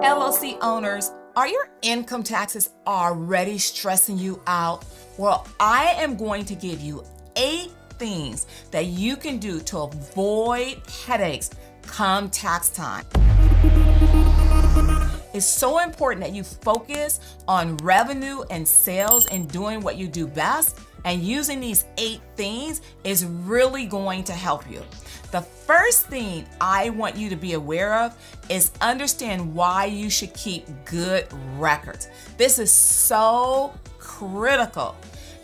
LLC owners, are your income taxes already stressing you out? Well, I am going to give you 8 things that you can do to avoid headaches come tax time. It's so important that you focus on revenue and sales and doing what you do best, and using these 8 things is really going to help you. The first thing I want you to be aware of is understand why you should keep good records. This is so critical.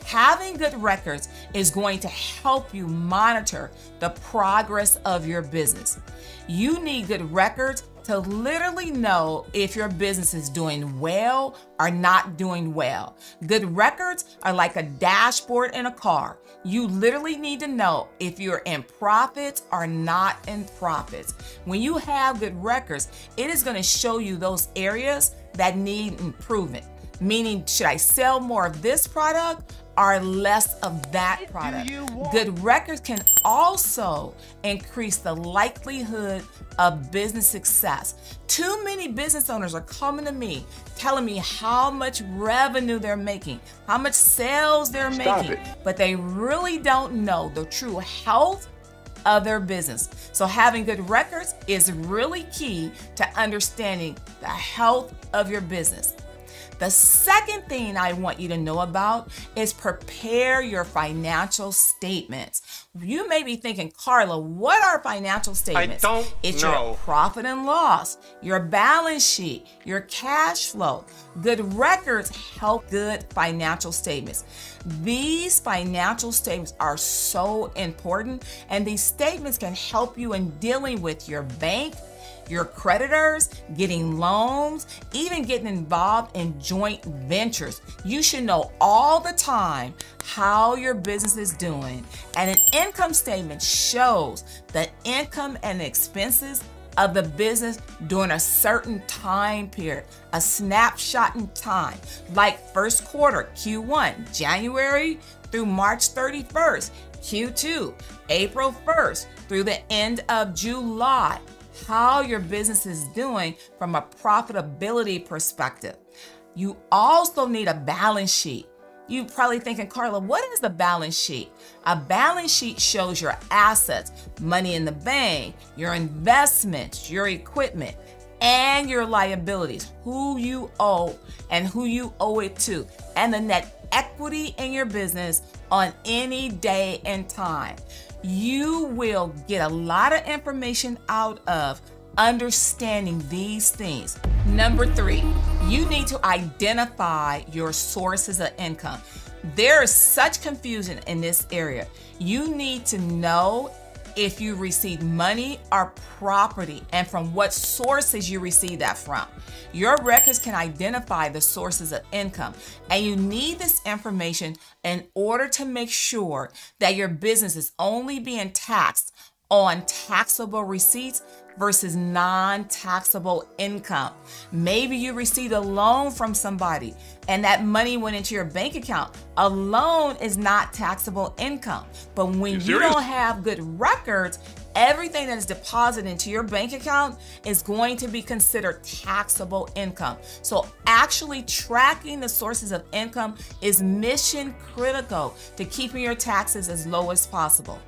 Having good records is going to help you monitor the progress of your business. You need good records to literally know if your business is doing well or not doing well. Good records are like a dashboard in a car. You literally need to know if you're in profits or not in profits. When you have good records, it is going to show you those areas that need improvement. Meaning, should I sell more of this product or less of that product? Good records can also increase the likelihood of business success. Too many business owners are coming to me telling me how much revenue they're making, how much sales they're making, but they really don't know the true health of their business. So having good records is really key to understanding the health of your business. The second thing I want you to know about is prepare your financial statements. You may be thinking, Carla, what are financial statements? It's your profit and loss, your balance sheet, your cash flow. Good records help good financial statements. These financial statements are so important, and these statements can help you in dealing with your bank, your creditors, getting loans, even getting involved in joint ventures. You should know all the time how your business is doing. And an income statement shows the income and expenses of the business during a certain time period, a snapshot in time, like first quarter, Q1, January through March 31st, Q2, April 1st through the end of July. How your business is doing from a profitability perspective. You also need a balance sheet. You're probably thinking, Carla, what is the balance sheet? A balance sheet shows your assets, money in the bank, your investments, your equipment, and your liabilities, who you owe and who you owe it to, and the net equity in your business on any day and time. You will get a lot of information out of understanding these things. Number 3, you need to identify your sources of income. There is such confusion in this area. You need to know if you receive money or property and from what sources you receive that from. Your records can identify the sources of income, and you need this information in order to make sure that your business is only being taxed on taxable receipts versus non-taxable income. Maybe you received a loan from somebody and that money went into your bank account. A loan is not taxable income. But when you don't have good records, everything that is deposited into your bank account is going to be considered taxable income. So actually tracking the sources of income is mission critical to keeping your taxes as low as possible.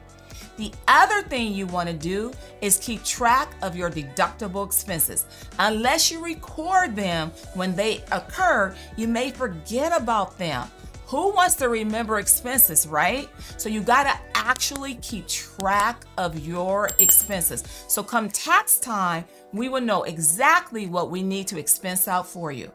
The other thing you want to do is keep track of your deductible expenses. Unless you record them when they occur, you may forget about them. Who wants to remember expenses, right? So you got to actually keep track of your expenses. So come tax time, we will know exactly what we need to expense out for you.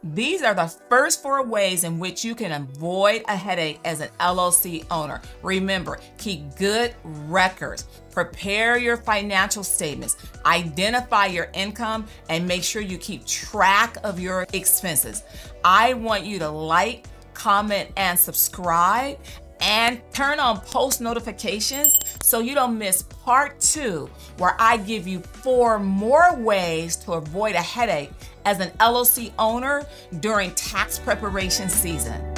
These are the first 4 ways in which you can avoid a headache as an LLC owner. Remember, keep good records, prepare your financial statements, identify your income, and make sure you keep track of your expenses. I want you to like, comment, and subscribe, and turn on post notifications so you don't miss part 2, where I give you 4 more ways to avoid a headache as an LLC owner during tax preparation season.